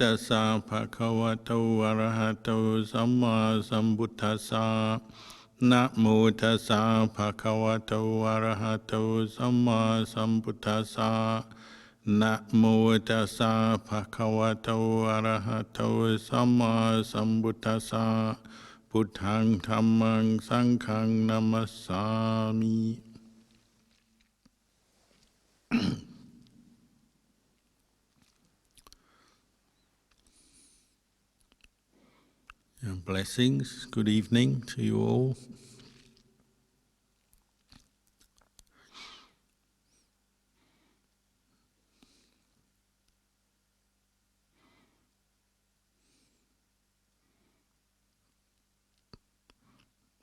ตัสสะภะคะวะโตอะระหะโตสัมมาสัมพุทธัสสะนะโมตัสสะภะคะวะโตอะระหะโตสัมมาสัมพุทธัสสะนะโมตัสสะภะคะวะโตอะระหะโตสัมมาสัมพุทธัสสะพุทธังธัมมังสังฆังนะมัสสามิ Blessings, good evening to you all.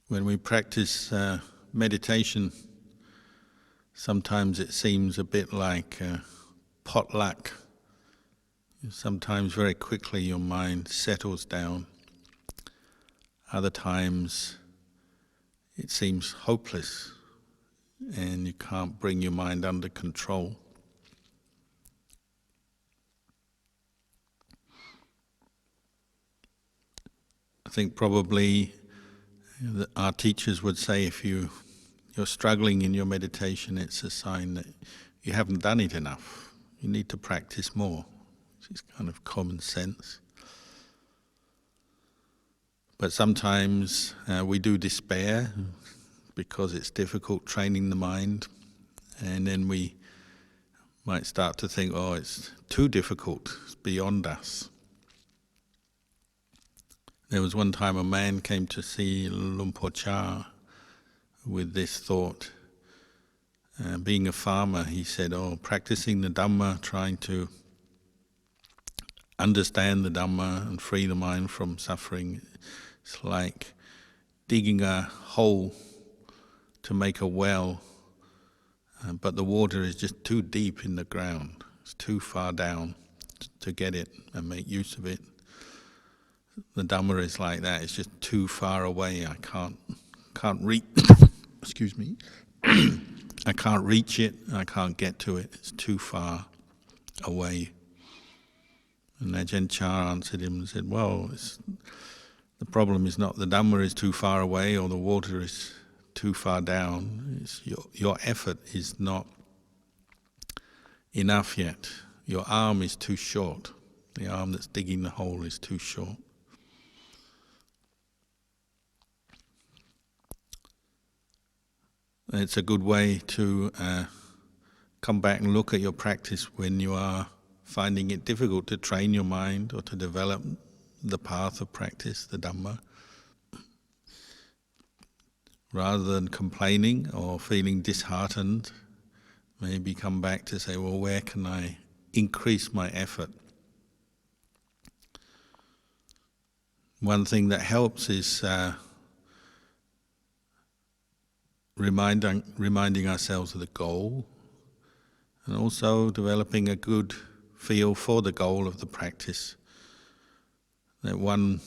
When we practice meditation, sometimes it seems a bit like potluck. Sometimes very quickly your mind settles down. Other times it seems hopeless and you can't bring your mind under control. I think probably our teachers would say if you're struggling in your meditation, it's a sign that you haven't done it enough. You need to practice more, which is kind of common sense. But sometimes we do despair because it's difficult training the mind, and then we might start to think, oh, it's too difficult, it's beyond us. There was one time a man came to see Luang Por Chah with this thought. Being a farmer, he said, oh, practicing the Dhamma, trying to understand the Dhamma and free the mind from suffering, it's like digging a hole to make a well, but the water is just too deep in the ground. It's too far down to get it and make use of it. The Dhamma is like that. It's just too far away. I can't reach. Excuse me. I can't reach it. I can't get to it. It's too far away. And Ajahn Chah answered him and said, well, the problem is not the Dhamma is too far away or the water is too far down. It's your effort is not enough yet. Your arm is too short. The arm that's digging the hole is too short. It's a good way to come back and look at your practice when you are finding it difficult to train your mind or to develop the path of practice, the Dhamma. Rather than complaining or feeling disheartened, maybe come back to say, well, where can I increase my effort? One thing that helps is reminding ourselves of the goal, and also developing a good feel for the goal of the practice. That one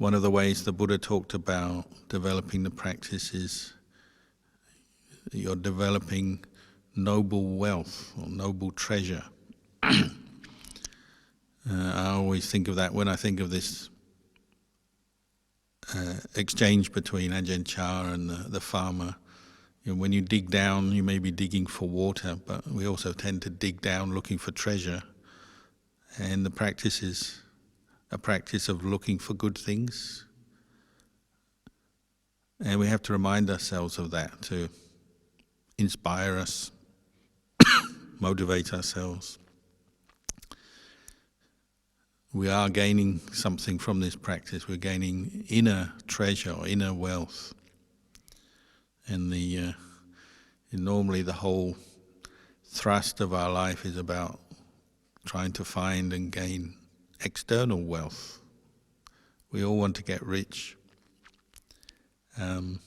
of the ways the Buddha talked about developing the practice is you're developing noble wealth or noble treasure. I always think of that when I think of this exchange between Ajahn Chah and the farmer. You know, when you dig down, you may be digging for water, but we also tend to dig down looking for treasure. And the practice is a practice of looking for good things. And we have to remind ourselves of that to inspire us, motivate ourselves. We are gaining something from this practice. We're gaining inner treasure or inner wealth. And normally the whole thrust of our life is about trying to find and gain external wealth. We all want to get rich. But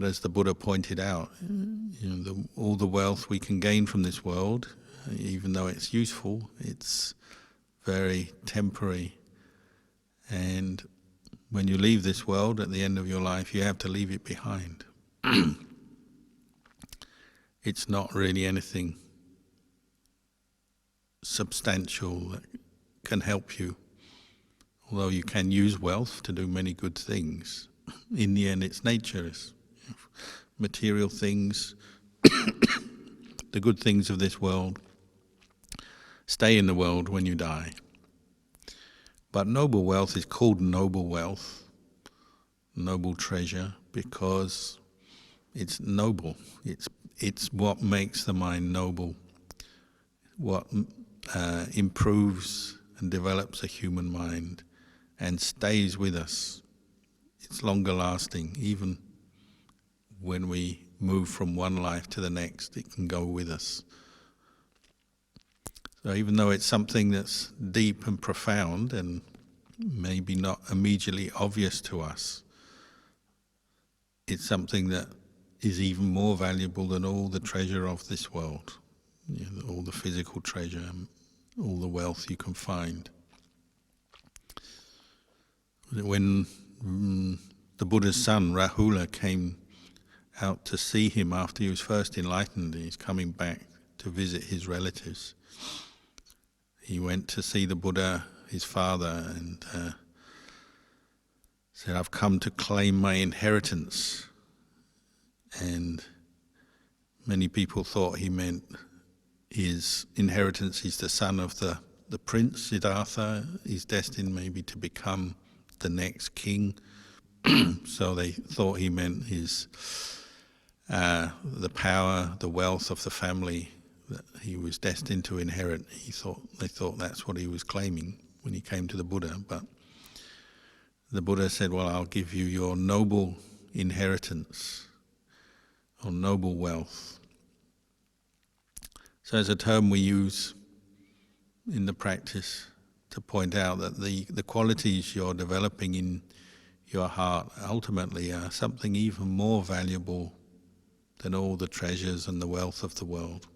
as the Buddha pointed out, all the wealth we can gain from this world, even though it's useful, it's very temporary. And when you leave this world at the end of your life, you have to leave it behind. It's not really anything substantial that can help you. Although you can use wealth to do many good things, in the end it's nature. It's material things, the good things of this world, stay in the world when you die. But noble wealth is called noble wealth, noble treasure, because it's noble. It's what makes the mind noble, what improves and develops a human mind and stays with us. It's longer lasting. Even when we move from one life to the next, it can go with us. So even though it's something that's deep and profound and maybe not immediately obvious to us, it's something that is even more valuable than all the treasure of this world, all the physical treasure, all the wealth you can find. When the Buddha's son, Rahula, came out to see him after he was first enlightened, he's coming back to visit his relatives. He went to see the Buddha, his father, and said, "I've come to claim my inheritance." And many people thought he meant his inheritance. He's the son of the prince, Siddhartha. He's destined maybe to become the next king. So they thought he meant his the power, the wealth of the family that he was destined to inherit. They thought that's what he was claiming when he came to the Buddha. But the Buddha said, "Well, I'll give you your noble inheritance, or noble wealth." So it's a term we use in the practice to point out that the qualities you're developing in your heart ultimately are something even more valuable than all the treasures and the wealth of the world.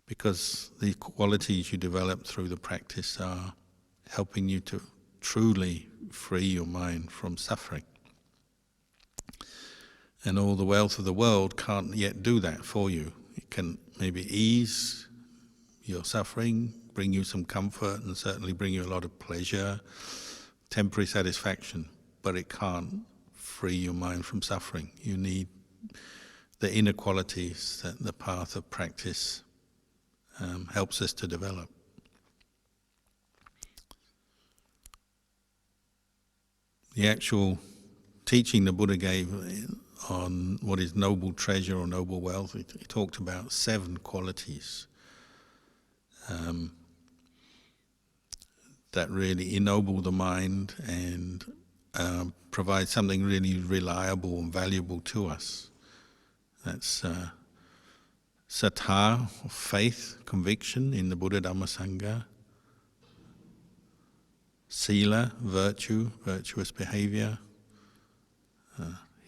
Because the qualities you develop through the practice are helping you to truly free your mind from suffering. And all the wealth of the world can't yet do that for you. It can maybe ease your suffering, bring you some comfort, and certainly bring you a lot of pleasure, temporary satisfaction, but it can't free your mind from suffering. You need the inner qualities that the path of practice helps us to develop. The actual teaching the Buddha gave on what is noble treasure or noble wealth, he talked about 7 qualities that really ennoble the mind and provide something really reliable and valuable to us. That's sattha, faith, conviction in the Buddha, Dhamma, Sangha; sila, virtue, virtuous behavior;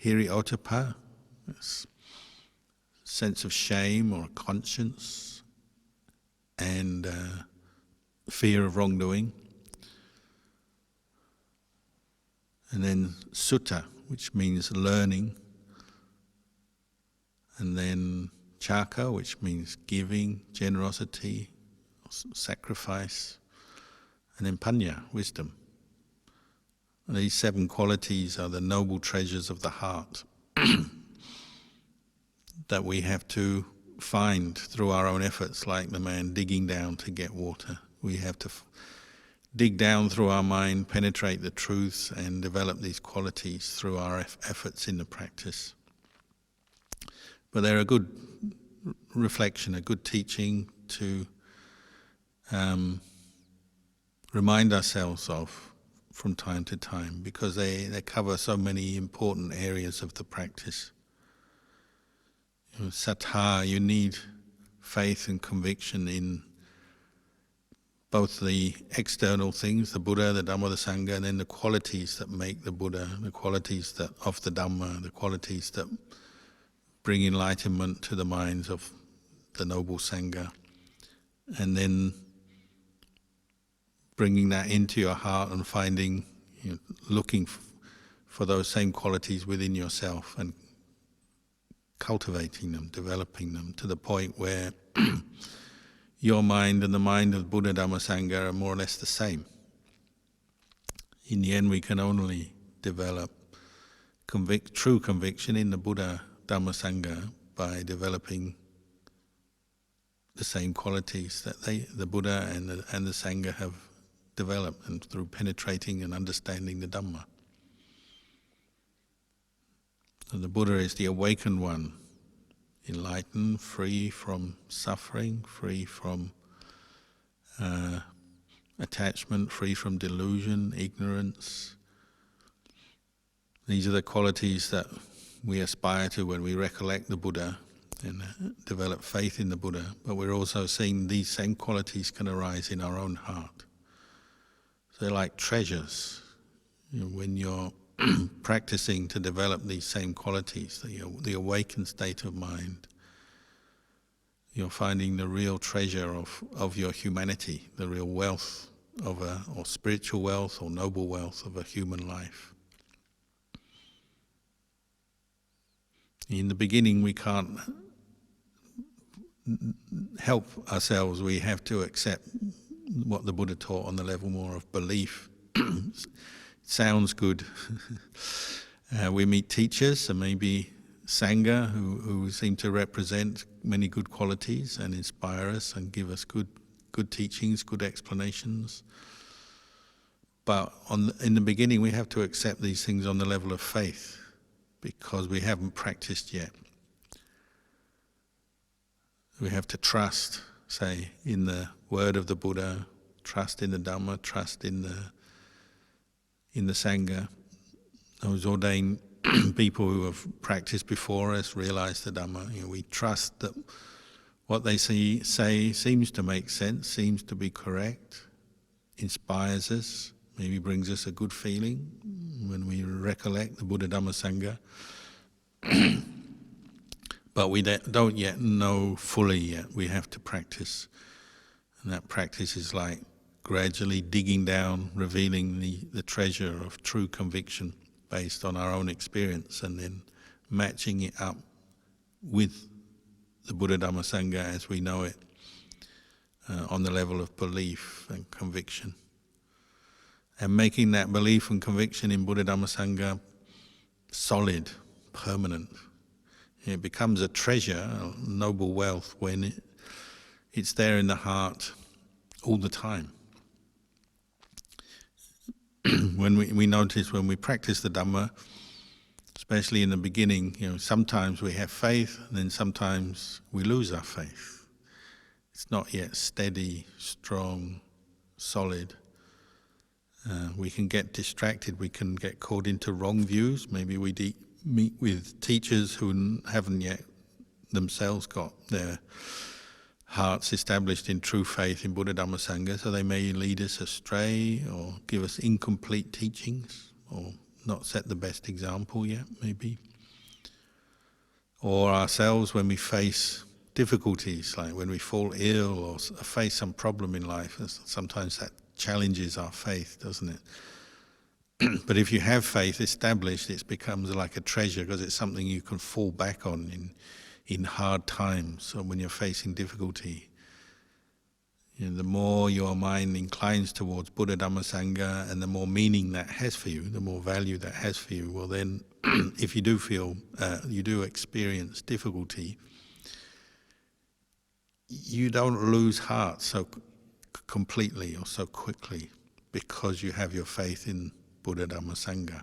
Hiratipa, sense of shame or conscience, and fear of wrongdoing. And then sutta, which means learning. And then Chaka, which means giving, generosity, sacrifice. And then panya, wisdom. And these 7 qualities are the noble treasures of the heart that we have to find through our own efforts, like the man digging down to get water. We have to dig down through our mind, penetrate the truths, and develop these qualities through our efforts in the practice. But they're a good reflection, a good teaching to remind ourselves of from time to time, because they cover so many important areas of the practice. Sattha, you need faith and conviction in both the external things, the Buddha, the Dhamma, the Sangha, and then the qualities that make the Buddha, the qualities that of the Dhamma, the qualities that bring enlightenment to the minds of the noble Sangha. And then bringing that into your heart and finding, looking for those same qualities within yourself and cultivating them, developing them to the point where your mind and the mind of Buddha, Dhamma, Sangha are more or less the same. In the end, we can only develop true conviction in the Buddha, Dhamma, Sangha by developing the same qualities that the Buddha and the Sangha have developed, and through penetrating and understanding the Dhamma. So the Buddha is the awakened one, enlightened, free from suffering, free from attachment, free from delusion, ignorance. These are the qualities that we aspire to when we recollect the Buddha and develop faith in the Buddha, but we're also seeing these same qualities can arise in our own heart. So they're like treasures. When you're practicing to develop these same qualities, the awakened state of mind, you're finding the real treasure of your humanity, the real wealth or spiritual wealth or noble wealth of a human life. In the beginning, we can't help ourselves. We have to accept what the Buddha taught on the level more of belief. Sounds good. We meet teachers and maybe Sangha who seem to represent many good qualities and inspire us and give us good teachings, good explanations. But in the beginning, we have to accept these things on the level of faith because we haven't practiced yet. We have to trust, say, in the word of the Buddha, trust in the Dhamma, trust in the Sangha. Those ordained people who have practiced before us realize the Dhamma. We trust that what they say seems to make sense, seems to be correct, inspires us, maybe brings us a good feeling when we recollect the Buddha, Dhamma, Sangha. But we don't yet know fully yet. We have to practice. And that practice is like gradually digging down, revealing the treasure of true conviction based on our own experience, and then matching it up with the Buddha, Dhamma, Sangha as we know it on the level of belief and conviction. And making that belief and conviction in Buddha, Dhamma, Sangha solid, permanent. It becomes a treasure, a noble wealth, when it's there in the heart all the time. When we notice when we practice the Dhamma, especially in the beginning, sometimes we have faith, and then sometimes we lose our faith. It's not yet steady, strong, solid. We can get distracted, we can get caught into wrong views. Maybe we meet with teachers who haven't yet themselves got their hearts established in true faith in Buddha, Dhamma, Sangha, so they may lead us astray or give us incomplete teachings or not set the best example yet, maybe. Or ourselves when we face difficulties, like when we fall ill or face some problem in life, sometimes that challenges our faith, doesn't it? But if you have faith established, it becomes like a treasure because it's something you can fall back on in hard times or when you're facing difficulty. The more your mind inclines towards Buddha, Dhamma, Sangha, and the more meaning that has for you, the more value that has for you, well then, if you do feel, you do experience difficulty, you don't lose heart so completely or so quickly because you have your faith in Buddha, Dhamma, Sangha.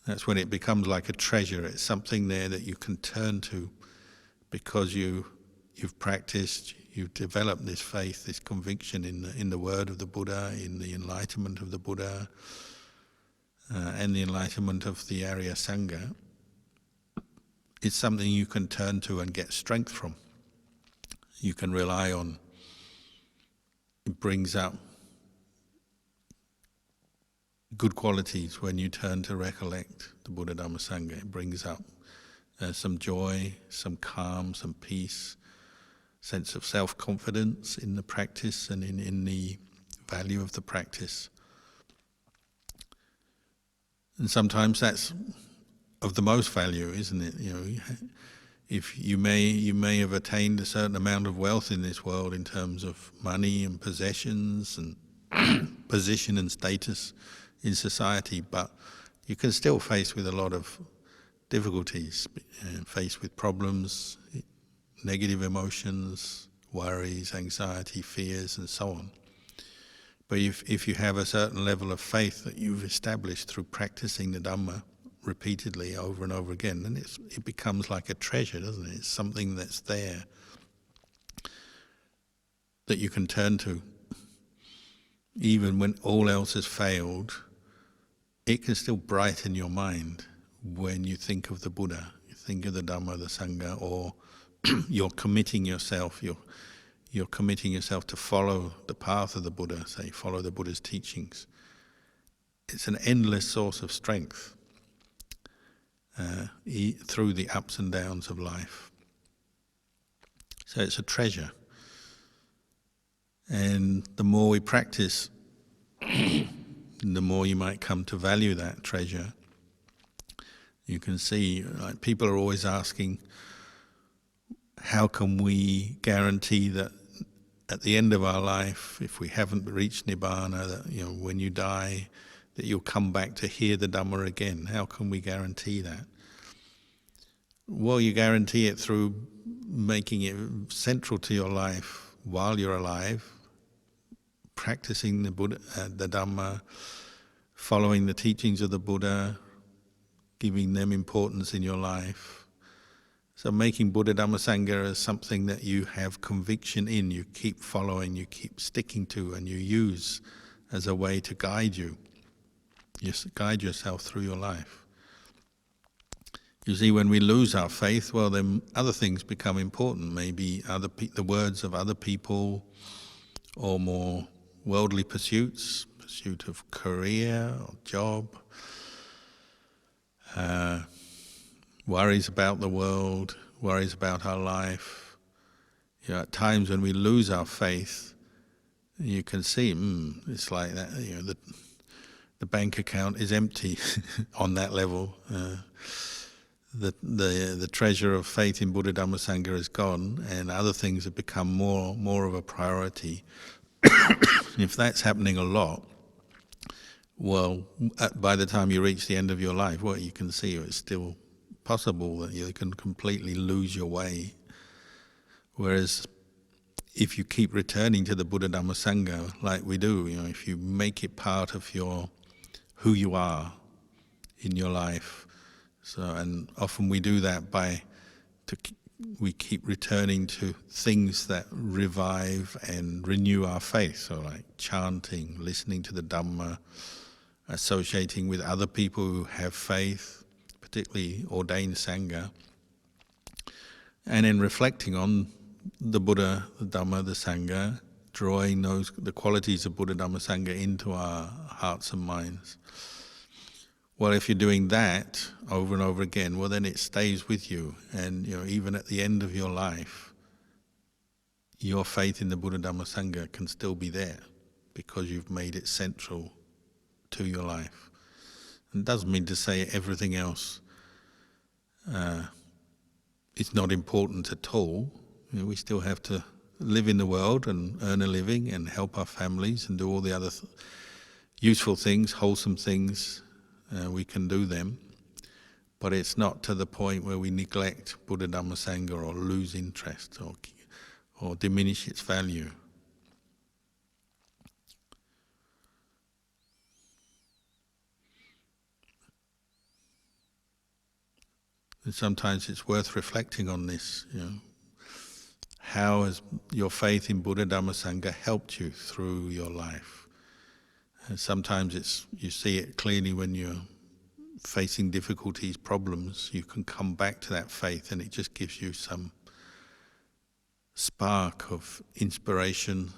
That's when it becomes like a treasure. It's something there that you can turn to because you've practiced, you've developed this faith, this conviction in the word of the Buddha, in the enlightenment of the Buddha, and the enlightenment of the Arya Sangha. It's something you can turn to and get strength from. You can rely on. It brings up good qualities when you turn to recollect the Buddha, Dhamma, Sangha. It brings up some joy, some calm, some peace, sense of self-confidence in the practice and in the value of the practice. And sometimes that's of the most value, isn't it? if you may have attained a certain amount of wealth in this world in terms of money and possessions and position and status in society, but you can still face with a lot of difficulties, faced with problems, negative emotions, worries, anxiety, fears, and so on. But if you have a certain level of faith that you've established through practicing the Dhamma repeatedly over and over again, then it becomes like a treasure, doesn't it? It's something that's there that you can turn to. Even when all else has failed, it can still brighten your mind when you think of the Buddha, you think of the Dhamma, the Sangha, or you're committing yourself, you're committing yourself to follow the path of the Buddha, say, follow the Buddha's teachings. It's an endless source of strength through the ups and downs of life. So it's a treasure. And the more we practice, the more you might come to value that treasure. You can see, like, people are always asking, how can we guarantee that at the end of our life, if we haven't reached Nibbana, that, you know, when you die, that you'll come back to hear the Dhamma again? How can we guarantee that? Well, you guarantee it through making it central to your life while you're alive, practicing the Buddha, the Dhamma, following the teachings of the Buddha, giving them importance in your life. So making Buddha Dhamma Sangha as something that you have conviction in, you keep following, you keep sticking to, and you use as a way to guide you. You guide yourself through your life. You see, when we lose our faith, well, then other things become important. Maybe the words of other people, or more worldly pursuits, pursuit of career or job, worries about the world, worries about our life. You know, at times when we lose our faith, you can see, it's like that. You know, the bank account is empty on that level. The treasure of faith in Buddha Dhamma Sangha is gone, and other things have become more of a priority. If that's happening a lot, well, by the time you reach the end of your life, what you can see, it's still possible that you can completely lose your way. Whereas if you keep returning to the Buddha Dhamma Sangha like we do, you know, if you make it part of who you are in your life, and often we do that we keep returning to things that revive and renew our faith. So like chanting, listening to the Dhamma, associating with other people who have faith, particularly ordained Sangha, and then reflecting on the Buddha, the Dhamma, the Sangha, drawing the qualities of Buddha Dhamma Sangha into our hearts and minds. Well, if you're doing that over and over again, well, then it stays with you. And, you know, even at the end of your life, your faith in the Buddha Dhamma Sangha can still be there because you've made it central to your life. And it doesn't mean to say everything else is not important at all. You know, we still have to live in the world and earn a living and help our families and do all the other useful things, wholesome things. We can do them, but it's not to the point where we neglect Buddha Dhamma Sangha or lose interest or diminish its value. And sometimes it's worth reflecting on this. You know, how has your faith in Buddha Dhamma Sangha helped you through your life? And sometimes you see it clearly when you're facing difficulties, problems. You can come back to that faith and it just gives you some spark of inspiration,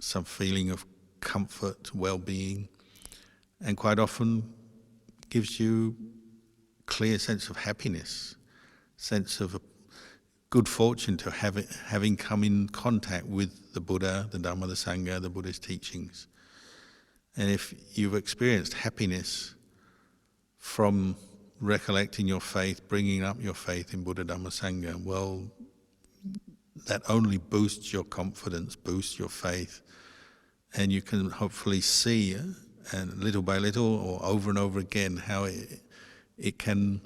some feeling of comfort, well-being, and quite often gives you a clear sense of happiness, sense of good fortune to having come in contact with the Buddha, the Dhamma, the Sangha, the Buddha's teachings. And if you've experienced happiness from recollecting your faith, bringing up your faith in Buddha, Dhamma, Sangha, well, that only boosts your confidence, boosts your faith, and you can hopefully see, and little by little or over and over again, how it can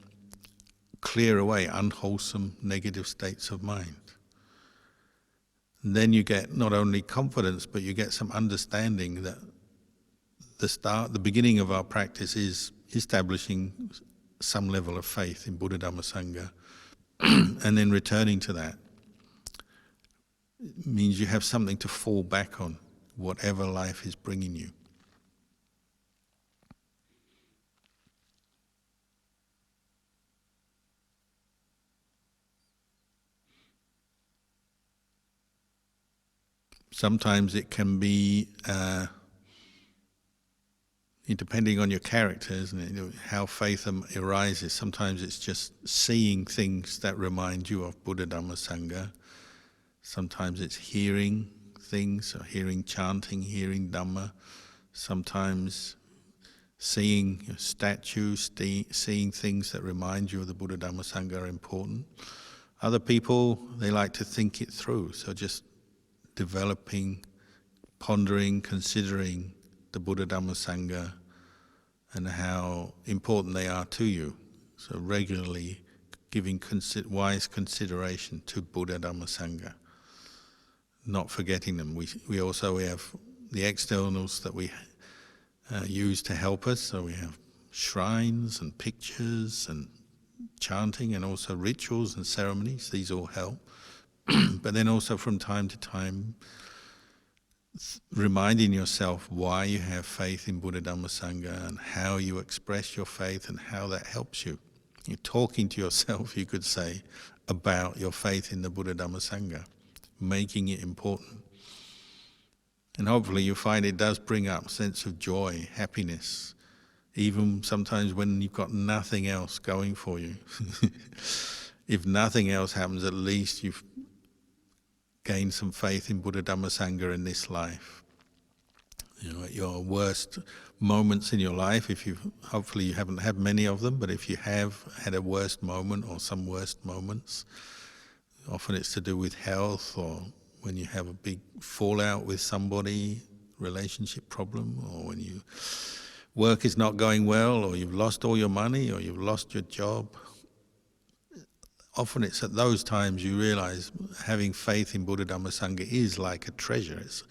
clear away unwholesome negative states of mind. And then you get not only confidence, but you get some understanding that the beginning of our practice is establishing some level of faith in Buddha, Dhamma, Sangha, and then returning to that. It means you have something to fall back on, whatever life is bringing you. Sometimes it can be, depending on your character, isn't it? How faith arises. Sometimes it's just seeing things that remind you of Buddha, Dhamma, Sangha. Sometimes it's hearing things, or hearing chanting, hearing Dhamma. Sometimes seeing statues, seeing things that remind you of the Buddha, Dhamma, Sangha are important. Other people, they like to think it through, so just developing, pondering, considering the Buddha, Dhamma, Sangha and how important they are to you. So regularly giving wise consideration to Buddha, Dhamma, Sangha, not forgetting them. We also have the externals that we use to help us. So we have shrines and pictures and chanting, and also rituals and ceremonies. These all help. But then also from time to time, reminding yourself why you have faith in Buddha, Dhamma, Sangha, and how you express your faith and how that helps you. You're talking to yourself, you could say, about your faith in the Buddha, Dhamma, Sangha, making it important. And hopefully you find it does bring up a sense of joy, happiness, even sometimes when you've got nothing else going for you. If nothing else happens, at least you've gained some faith in Buddha, Dhamma, Sangha in this life. At your worst moments in your life, hopefully you haven't had many of them, but if you have had a worst moment or some worst moments, often it's to do with health, or when you have a big fallout with somebody, relationship problem, or when work is not going well, or you've lost all your money, or you've lost your job. Often it's at those times you realize having faith in Buddha, Dhamma, Sangha is like a treasure. It's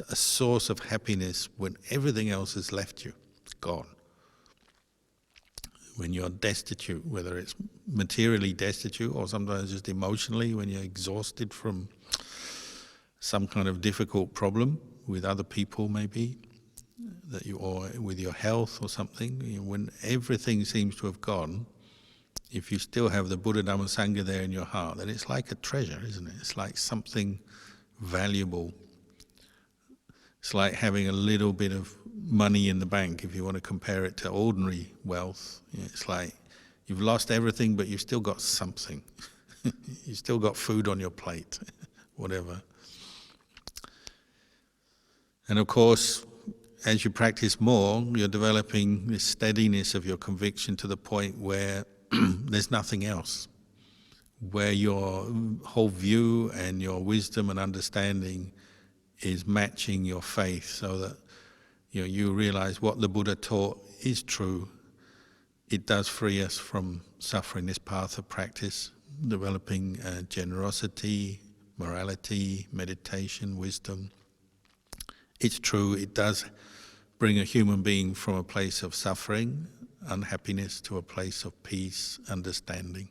a source of happiness when everything else has left you, it's gone. When you're destitute, whether it's materially destitute or sometimes just emotionally, when you're exhausted from some kind of difficult problem with other people maybe, or with your health or something, when everything seems to have gone, if you still have the Buddha, Dhamma, Sangha there in your heart, then it's like a treasure, isn't it? It's like something valuable. It's like having a little bit of money in the bank, if you want to compare it to ordinary wealth. It's like you've lost everything, but you've still got something. You've still got food on your plate, whatever. And of course, as you practice more, you're developing this steadiness of your conviction to the point where there's nothing else, where your whole view and your wisdom and understanding is matching your faith, so that you realize what the Buddha taught is true. It does free us from suffering, this path of practice, developing generosity, morality, meditation, wisdom. It's true, it does bring a human being from a place of suffering, unhappiness, to a place of peace, understanding.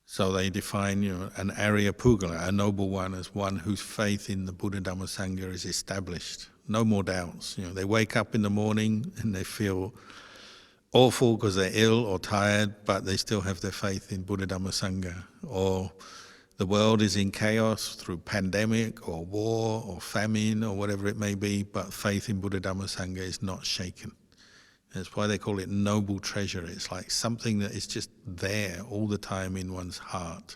So they define, an Arya Pugala, a noble one, as one whose faith in the Buddha, Dhamma, Sangha is established. No more doubts. They wake up in the morning and they feel awful because they're ill or tired, but they still have their faith in Buddha, Dhamma, Sangha. Or the world is in chaos through pandemic or war or famine or whatever it may be, but faith in Buddha, Dhamma, Sangha is not shaken. That's why they call it noble treasure. It's like something that is just there all the time in one's heart,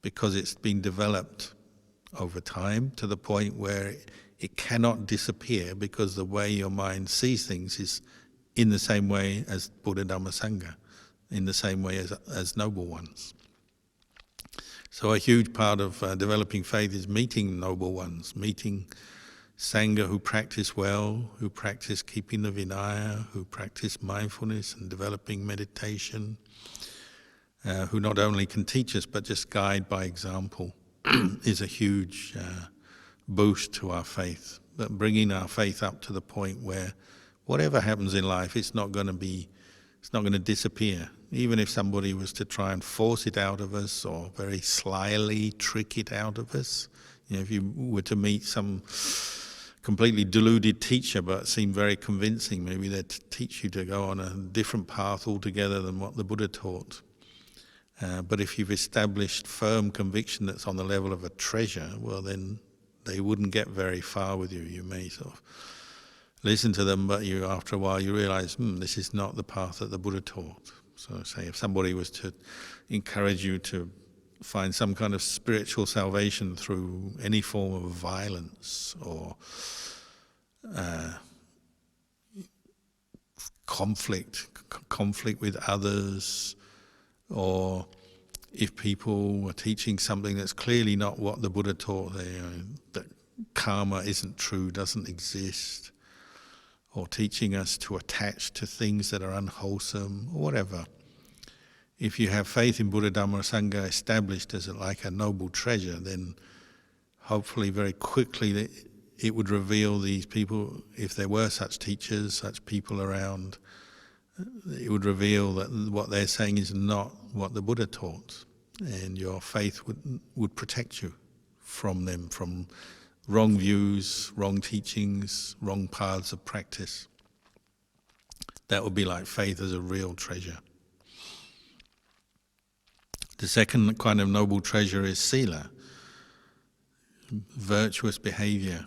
because it's been developed over time to the point where it cannot disappear, because the way your mind sees things is in the same way as Buddha, Dhamma, Sangha, in the same way as noble ones. So a huge part of developing faith is meeting noble ones, meeting Sangha who practice well, who practice keeping the Vinaya, who practice mindfulness and developing meditation, who not only can teach us but just guide by example is a huge boost to our faith. But bringing our faith up to the point where whatever happens in life, it's not going to disappear. Even if somebody was to try and force it out of us or very slyly trick it out of us, if you were to meet some completely deluded teacher but seemed very convincing, maybe they'd teach you to go on a different path altogether than what the Buddha taught. But if you've established firm conviction that's on the level of a treasure, well then they wouldn't get very far with you. You may sort of listen to them, but after a while you realize, this is not the path that the Buddha taught. So say if somebody was to encourage you to find some kind of spiritual salvation through any form of violence or conflict with others, or if people were teaching something that's clearly not what the Buddha taught, that karma isn't true, doesn't exist, or teaching us to attach to things that are unwholesome, or whatever. If you have faith in Buddha, Dhamma, Sangha established as like a noble treasure, then hopefully very quickly it would reveal these people, if there were such teachers, such people around, it would reveal that what they're saying is not what the Buddha taught, and your faith would protect you from them, from wrong views, wrong teachings, wrong paths of practice. That would be like faith as a real treasure. The second kind of noble treasure is sila, virtuous behavior.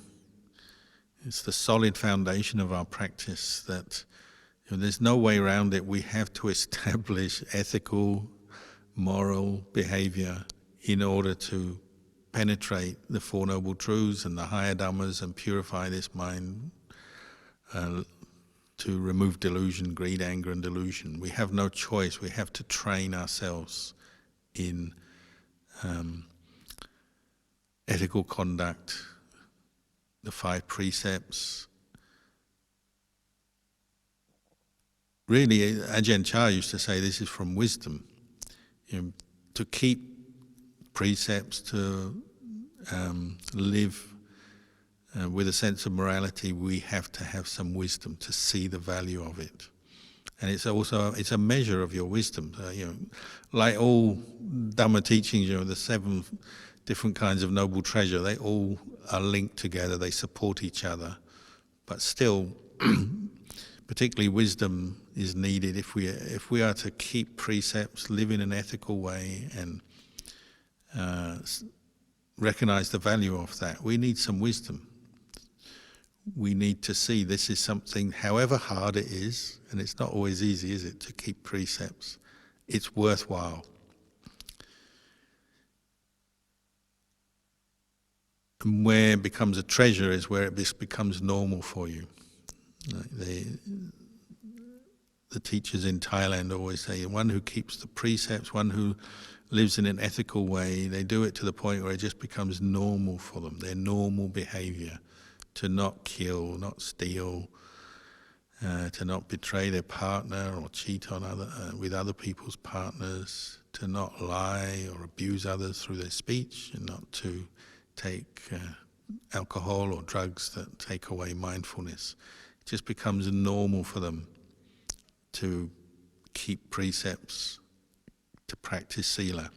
It's the solid foundation of our practice that there's no way around it. We have to establish ethical, moral behavior in order to penetrate the Four Noble Truths and the higher Dhammas and purify this mind to remove delusion, greed, anger and delusion. We have no choice. We have to train ourselves in ethical conduct, the 5 precepts. Really, Ajahn Chah used to say this is from wisdom. To keep precepts, to live with a sense of morality, we have to have some wisdom to see the value of it. And it's a measure of your wisdom. Like all Dhamma teachings, the 7 different kinds of noble treasure, they all are linked together, they support each other. But still, particularly wisdom is needed if we are to keep precepts, live in an ethical way, and recognize the value of that. We need some wisdom. We need to see this is something, however hard it is, and it's not always easy, is it, to keep precepts, it's worthwhile. And where it becomes a treasure is where it just becomes normal for you. The teachers in Thailand always say, one who keeps the precepts, one who lives in an ethical way, they do it to the point where it just becomes normal for them, their normal behavior, to not kill, not steal, to not betray their partner or cheat on with other people's partners, to not lie or abuse others through their speech, and not to take alcohol or drugs that take away mindfulness. It just becomes normal for them to keep precepts, to practice sila.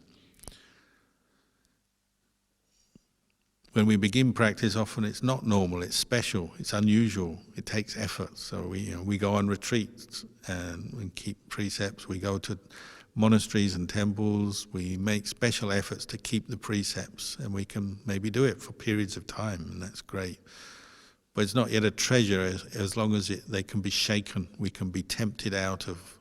When we begin practice, often it's not normal, it's special, it's unusual, it takes effort. So we go on retreats and we keep precepts, we go to monasteries and temples, we make special efforts to keep the precepts, and we can maybe do it for periods of time, and that's great. But it's not yet a treasure as long as they can be shaken. We can be tempted out of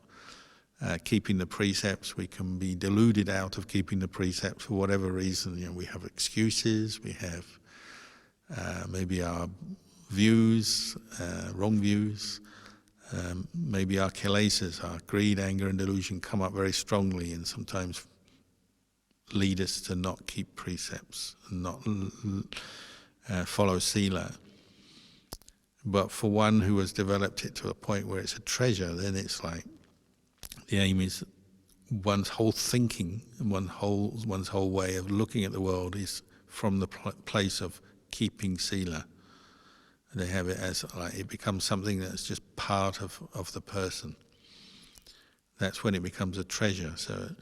keeping the precepts, we can be deluded out of keeping the precepts for whatever reason. We have excuses, we have maybe our views, wrong views, Maybe our kilesas, our greed, anger and delusion come up very strongly and sometimes lead us to not keep precepts and not follow sila. But for one who has developed it to a point where it's a treasure, then it's like the aim is one's whole thinking and one's whole way of looking at the world is from the place of keeping sila. They have it as like it becomes something that's just part of the person. That's when it becomes a treasure. So it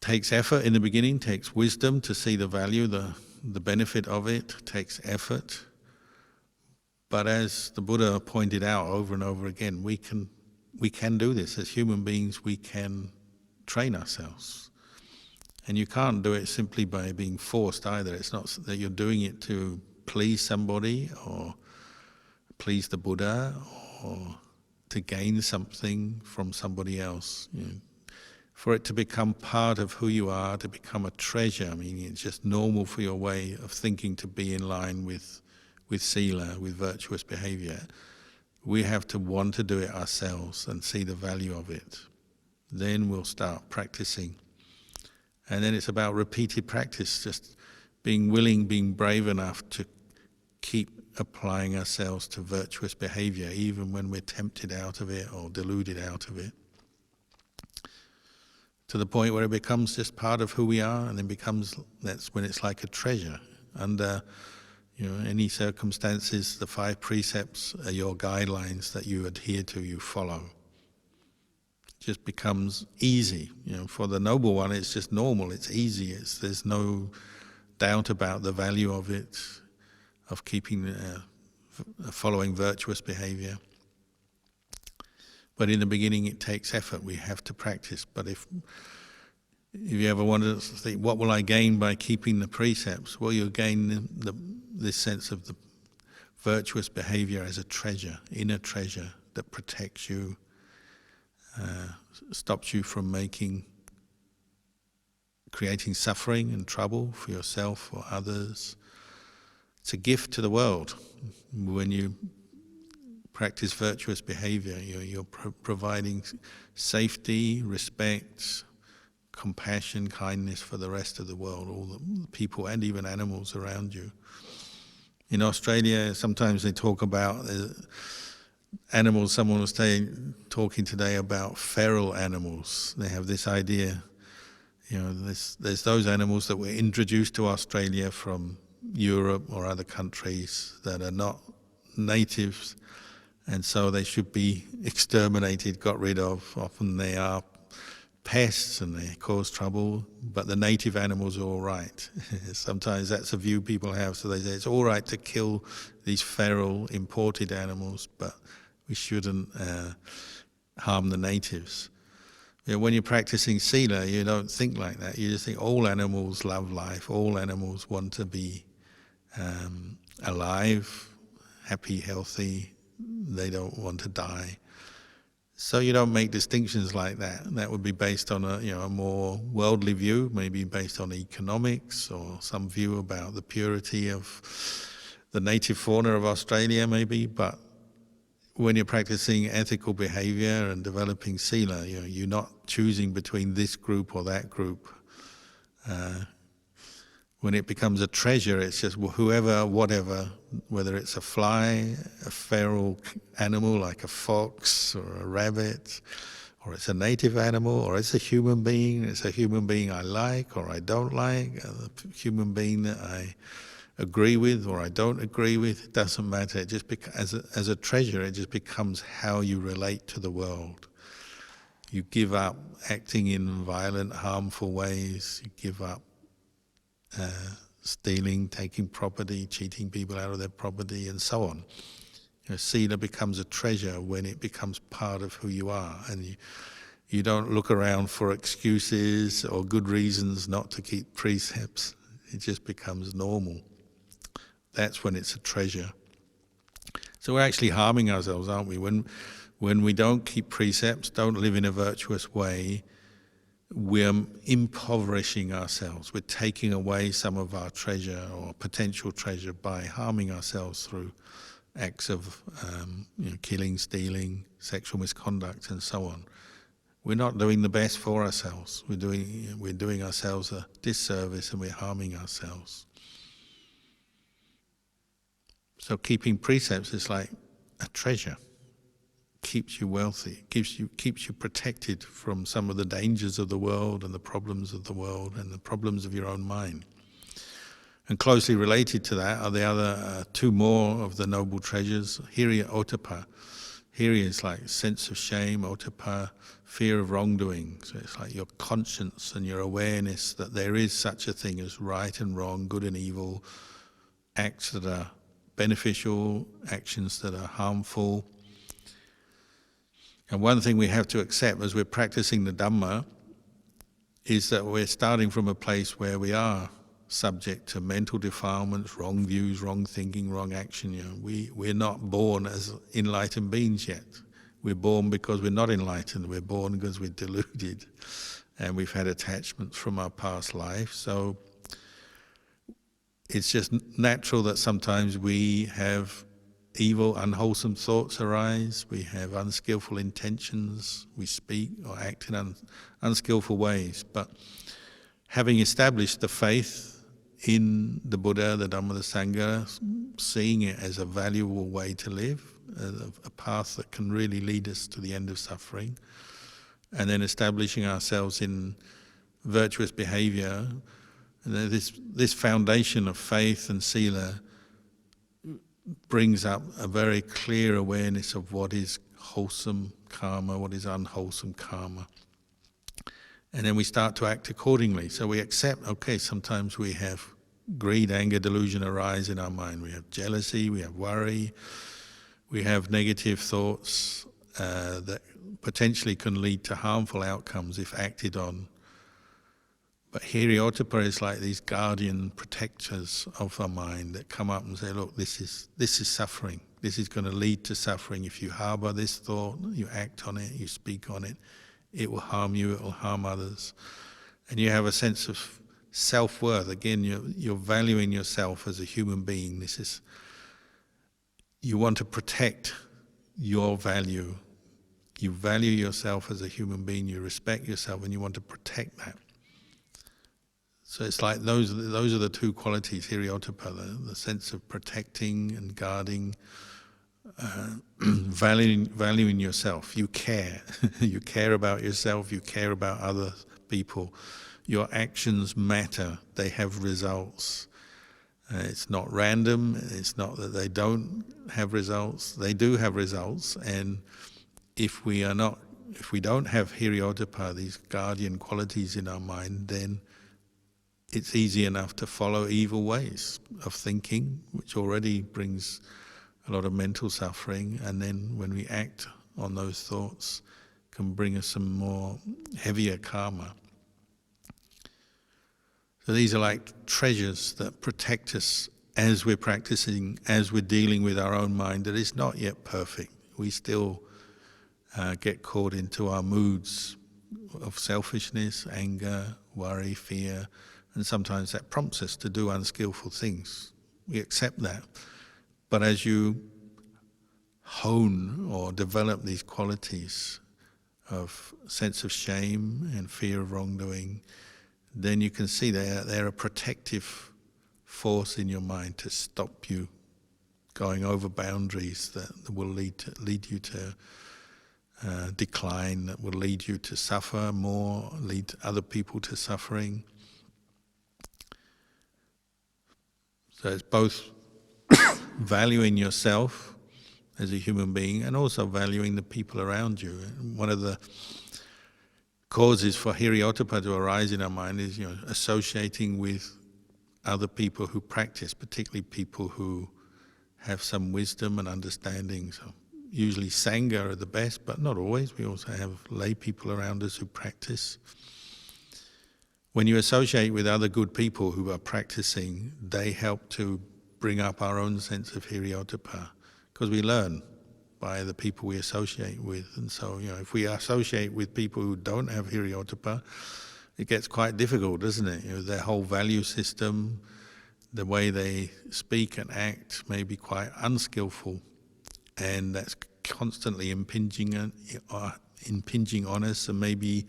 takes effort in the beginning, takes wisdom to see the value, the benefit of it, takes effort. But as the Buddha pointed out over and over again, we can do this. As human beings, we can train ourselves. And you can't do it simply by being forced either. It's not that you're doing it to please somebody or please the Buddha or to gain something from somebody else. You know, for it to become part of who you are, to become a treasure, I mean, it's just normal for your way of thinking to be in line with sila, with virtuous behavior. We have to want to do it ourselves and see the value of it. Then we'll start practicing. And then it's about repeated practice, just being willing, being brave enough to keep applying ourselves to virtuous behavior, even when we're tempted out of it or deluded out of it. To the point where it becomes just part of who we are, and then that's when it's like a treasure. Under any circumstances, the 5 precepts are your guidelines that you adhere to, you follow. It just becomes easy. For the noble one, it's just normal, it's easy. There's no doubt about the value of it, of keeping, following virtuous behavior. But in the beginning, it takes effort. We have to practice. But if you ever wanted to think, what will I gain by keeping the precepts? Well, you'll gain this sense of the virtuous behavior as a treasure, inner treasure that protects you, stops you from creating suffering and trouble for yourself or others. It's a gift to the world. When you practice virtuous behavior, you're providing safety, respect, compassion, kindness for the rest of the world, all the people and even animals around you. In Australia, sometimes they talk about animals. Someone was talking today about feral animals. They have this idea, there's those animals that were introduced to Australia from Europe or other countries that are not natives, and so they should be exterminated, got rid of. Often they are pests and they cause trouble, but the native animals are all right. Sometimes that's a view people have, so they say it's all right to kill these feral imported animals, but we shouldn't harm the natives. When you're practicing sila, you don't think like that. You just think all animals love life, all animals want to be alive, happy, healthy, they don't want to die. So you don't make distinctions like that. That would be based on a more worldly view, maybe based on economics or some view about the purity of the native fauna of Australia maybe. But when you're practicing ethical behavior and developing sila, you're not choosing between this group or that group. When it becomes a treasure, it's just whoever, whatever, whether it's a fly, a feral animal like a fox or a rabbit, or it's a native animal, or it's a human being. It's a human being I like or I don't like, a human being that I agree with or I don't agree with. It doesn't matter. It just as a treasure, it just becomes how you relate to the world. You give up acting in violent, harmful ways. You give up stealing, taking property, cheating people out of their property, and so on. Sila becomes a treasure when it becomes part of who you are, and you don't look around for excuses or good reasons not to keep precepts. It just becomes normal. That's when it's a treasure. So we're actually harming ourselves, aren't we? When we don't keep precepts, don't live in a virtuous way, we're impoverishing ourselves. We're taking away some of our treasure or potential treasure by harming ourselves through acts of killing, stealing, sexual misconduct, and so on. We're not doing the best for ourselves. We're doing ourselves a disservice, and we're harming ourselves. So keeping precepts is like a treasure. Keeps you wealthy, keeps you protected from some of the dangers of the world and the problems of the world and the problems of your own mind. And closely related to that are the other two more of the noble treasures, Hiratipa. Hiri is like sense of shame, Ottappa, fear of wrongdoing. So it's like your conscience and your awareness that there is such a thing as right and wrong, good and evil, acts that are beneficial, actions that are harmful. And one thing we have to accept as we're practicing the Dhamma is that we're starting from a place where we are subject to mental defilements, wrong views, wrong thinking, wrong action. We're not born as enlightened beings yet. We're born because we're not enlightened. We're born because we're deluded and we've had attachments from our past life. So it's just natural that sometimes we have evil, unwholesome thoughts arise, we have unskillful intentions, we speak or act in unskillful ways. But having established the faith in the Buddha, the Dhamma, the Sangha, seeing it as a valuable way to live, a path that can really lead us to the end of suffering, and then establishing ourselves in virtuous behavior, and this foundation of faith and sila brings up a very clear awareness of what is wholesome karma, what is unwholesome karma. And then we start to act accordingly. So we accept, okay, sometimes we have greed, anger, delusion arise in our mind. We have jealousy, we have worry, we have negative thoughts that potentially can lead to harmful outcomes if acted on. But Hiratipa is like these guardian protectors of our mind that come up and say, look, this is suffering. This is going to lead to suffering. If you harbour this thought, you act on it, you speak on it, it will harm you, it will harm others. And you have a sense of self-worth. Again, you're valuing yourself as a human being. You want to protect your value. You value yourself as a human being, you respect yourself, and you want to protect that. So it's like those are the two qualities, Hiratipa, the sense of protecting and guarding, valuing yourself. You care. You care about yourself, you care about other people. Your actions matter, they have results. It's not random, it's not that they don't have results, they do have results, and if we don't have Hiratipa, these guardian qualities in our mind, then it's easy enough to follow evil ways of thinking, which already brings a lot of mental suffering, and then when we act on those thoughts, can bring us some more heavier karma. So these are like treasures that protect us as we're practicing, as we're dealing with our own mind that is not yet perfect. We still get caught into our moods of selfishness, anger, worry, fear, and sometimes that prompts us to do unskillful things. We accept that. But as you hone or develop these qualities of sense of shame and fear of wrongdoing, then you can see they're a protective force in your mind to stop you going over boundaries that will lead you to decline, that will lead you to suffer more, lead other people to suffering. So it's both valuing yourself as a human being and also valuing the people around you. And one of the causes for Hiratipa to arise in our mind is, associating with other people who practice, particularly people who have some wisdom and understanding. So usually Sangha are the best, but not always. We also have lay people around us who practice. When you associate with other good people who are practicing, they help to bring up our own sense of Hiratipa, because we learn by the people we associate with. And so, if we associate with people who don't have Hiratipa, it gets quite difficult, doesn't it? Their whole value system, the way they speak and act may be quite unskillful, and that's constantly impinging on us. And maybe,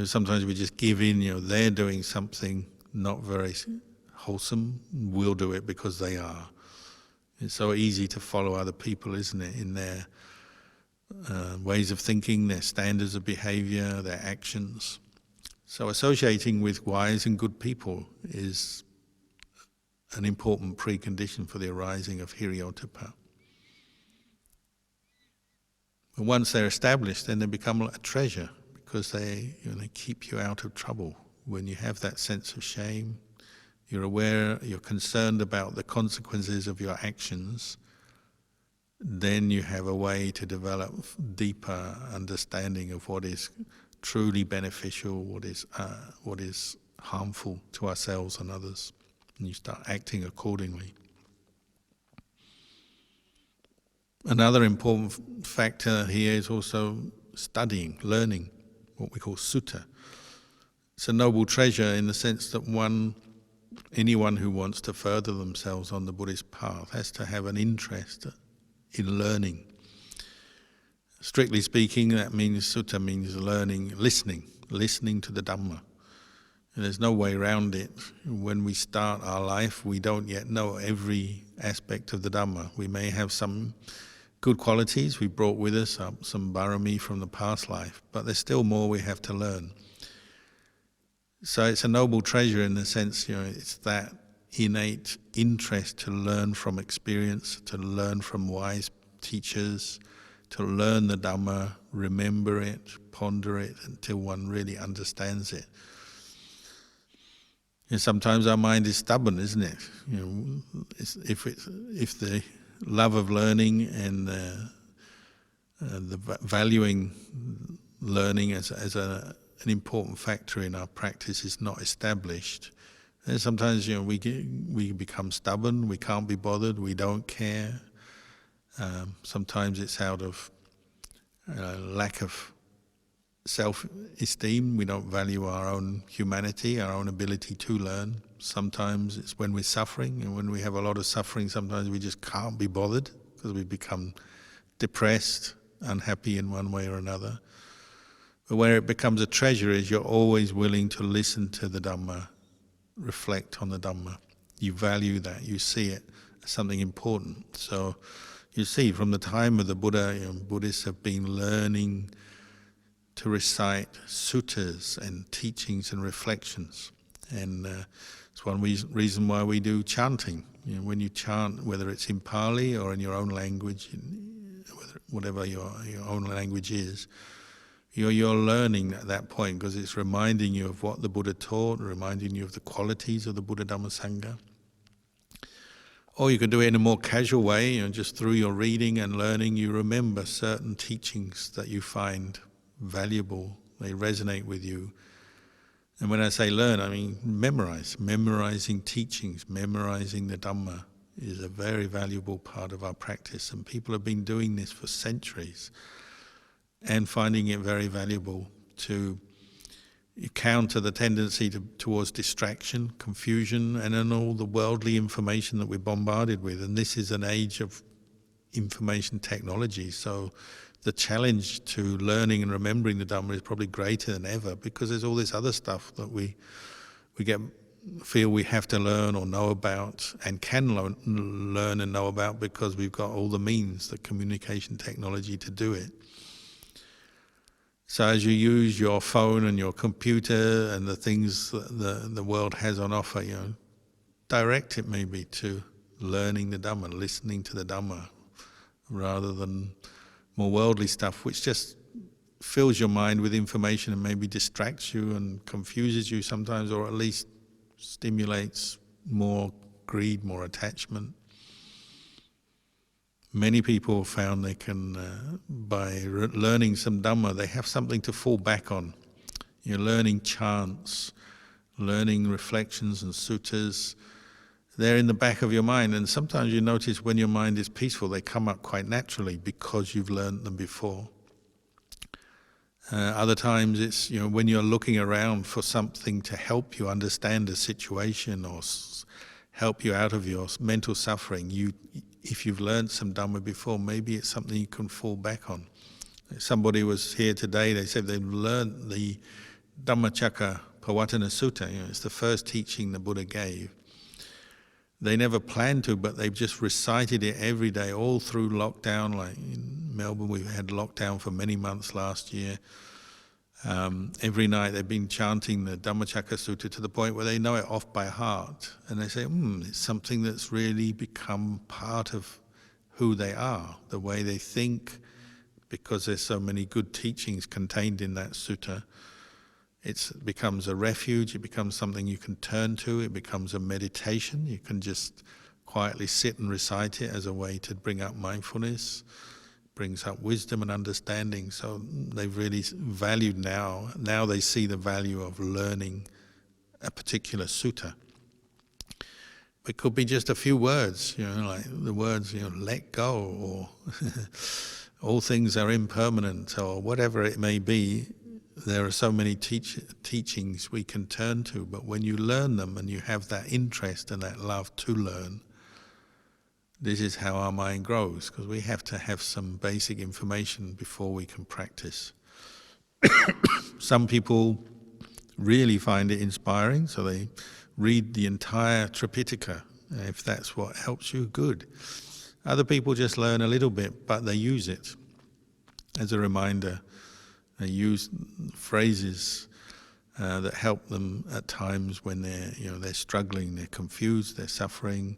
sometimes we just give in. They're doing something not very wholesome. We'll do it because they are. It's so easy to follow other people, isn't it, in their ways of thinking, their standards of behavior, their actions. So associating with wise and good people is an important precondition for the arising of Hiratipa. But once they're established, then they become a treasure, because they keep you out of trouble. When you have that sense of shame, you're aware, you're concerned about the consequences of your actions, then you have a way to develop deeper understanding of what is truly beneficial, what is harmful to ourselves and others, and you start acting accordingly. Another important factor here is also studying, learning, what we call sutta. It's a noble treasure in the sense that anyone who wants to further themselves on the Buddhist path has to have an interest in learning. Strictly speaking, that means sutta means learning, listening to the Dhamma. And there's no way around it. When we start our life, we don't yet know every aspect of the Dhamma. We may have some good qualities we brought with us, some barami from the past life, but there's still more we have to learn. So it's a noble treasure in the sense, it's that innate interest to learn from experience, to learn from wise teachers, to learn the Dhamma, remember it, ponder it until one really understands it. And sometimes our mind is stubborn, isn't it? If the love of learning and the valuing learning as an important factor in our practice is not established, then sometimes we become stubborn, we can't be bothered, we don't care. Sometimes it's out of lack of self-esteem. We don't value our own humanity, our own ability to learn. Sometimes it's when we're suffering, and when we have a lot of suffering, sometimes we just can't be bothered because we become depressed, unhappy in one way or another. But where it becomes a treasure is you're always willing to listen to the Dhamma, reflect on the Dhamma. You value that, you see it as something important. So you see, from the time of the Buddha, Buddhists have been learning to recite suttas and teachings and reflections. And it's one reason why we do chanting. When you chant, whether it's in Pali or in your own language, whatever your own language is, you're learning at that point, because it's reminding you of what the Buddha taught, reminding you of the qualities of the Buddha Dhamma Sangha. Or you can do it in a more casual way, just through your reading and learning, you remember certain teachings that you find valuable, they resonate with you. And when I say learn, I mean memorize. Memorizing teachings, memorizing the Dhamma is a very valuable part of our practice. And people have been doing this for centuries and finding it very valuable to counter the tendency towards distraction, confusion, and then all the worldly information that we're bombarded with. And this is an age of information technology, so the challenge to learning and remembering the Dhamma is probably greater than ever, because there's all this other stuff that we feel we have to learn or know about, and can learn and know about because we've got all the means, the communication technology to do it. So as you use your phone and your computer and the things that the world has on offer, direct it maybe to learning the Dhamma, listening to the Dhamma, rather than more worldly stuff, which just fills your mind with information and maybe distracts you and confuses you sometimes, or at least stimulates more greed, more attachment. Many people found they can, by learning some Dhamma, they have something to fall back on. You're learning chants, learning reflections and suttas. They're in the back of your mind, and sometimes you notice when your mind is peaceful, they come up quite naturally because you've learned them before. Other times it's when you're looking around for something to help you understand a situation or help you out of your mental suffering. If you've learned some Dhamma before, maybe it's something you can fall back on. Somebody was here today, they said they've learned the Dhamma Chaka Pavattana Sutta. It's the first teaching the Buddha gave. They never planned to, but they've just recited it every day, all through lockdown. Like in Melbourne, we've had lockdown for many months last year. Every night they've been chanting the Dhammacakka Sutta to the point where they know it off by heart. And they say, it's something that's really become part of who they are, the way they think, because there's so many good teachings contained in that sutta. It becomes a refuge, it becomes something you can turn to, it becomes a meditation. You can just quietly sit and recite it as a way to bring up mindfulness, brings up wisdom and understanding. So they've really valued now they see the value of learning a particular sutta. It could be just a few words, like the words, let go, or all things are impermanent, or whatever it may be. There are so many teachings we can turn to, but when you learn them and you have that interest and that love to learn, this is how our mind grows, because we have to have some basic information before we can practice. Some people really find it inspiring, so they read the entire Tripitaka. If that's what helps you, good. Other people just learn a little bit, but they use it as a reminder. They use phrases that help them at times when they're struggling, they're confused, they're suffering.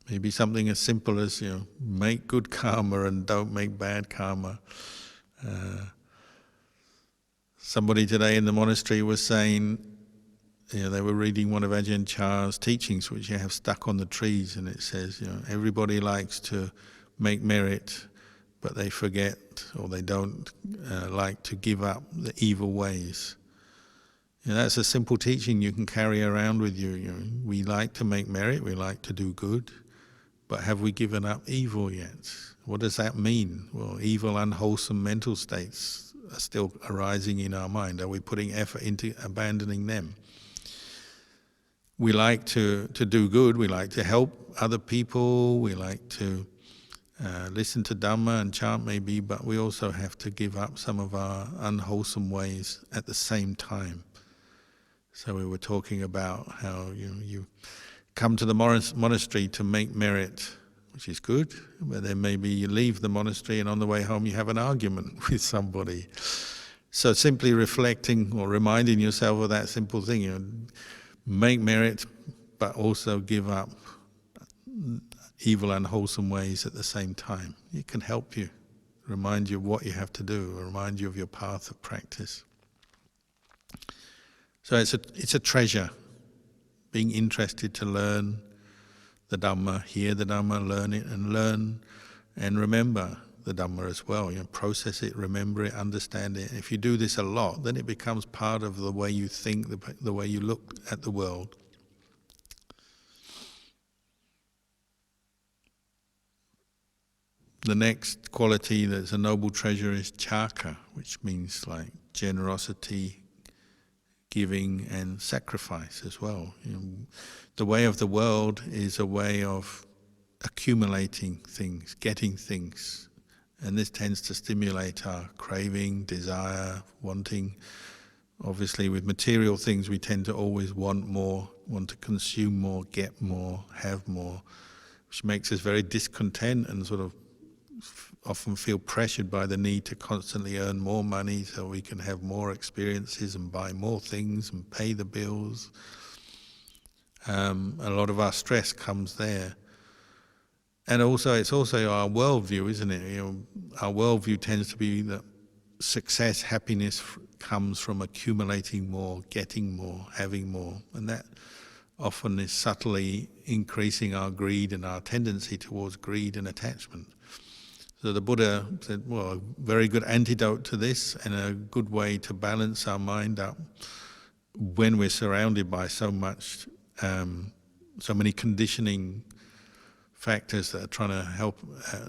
Maybe something as simple as make good karma and don't make bad karma. Somebody today in the monastery was saying, they were reading one of Ajahn Chah's teachings, which you have stuck on the trees, and it says, everybody likes to make merit, but they forget, or they don't like to give up the evil ways. That's a simple teaching you can carry around with you. We like to make merit, we like to do good, but have we given up evil yet? What does that mean? Well, evil, unwholesome mental states are still arising in our mind. Are we putting effort into abandoning them? We like to do good, we like to help other people, we like to listen to Dhamma and chant maybe, but we also have to give up some of our unwholesome ways at the same time. So we were talking about how you come to the monastery to make merit, which is good, but then maybe you leave the monastery and on the way home you have an argument with somebody. So simply reflecting or reminding yourself of that simple thing, make merit, but also give up evil, unwholesome ways at the same time. It can help you, remind you of what you have to do, remind you of your path of practice. So it's a treasure, being interested to learn the Dhamma, hear the Dhamma, learn it, and learn and remember the Dhamma as well. Process it, remember it, understand it. If you do this a lot, then it becomes part of the way you think, the way you look at the world. The next quality that's a noble treasure is Chaka, which means like generosity, giving and sacrifice as well. The way of the world is a way of accumulating things, getting things, and this tends to stimulate our craving, desire, wanting. Obviously with material things we tend to always want more, want to consume more, get more, have more, which makes us very discontent and sort of often feel pressured by the need to constantly earn more money so we can have more experiences and buy more things and pay the bills. A lot of our stress comes there. And also, it's also our worldview, isn't it? Our worldview tends to be that success, happiness comes from accumulating more, getting more, having more. And that often is subtly increasing our greed and our tendency towards greed and attachment. So the Buddha said, well, a very good antidote to this and a good way to balance our mind up when we're surrounded by so many conditioning factors that are trying to help,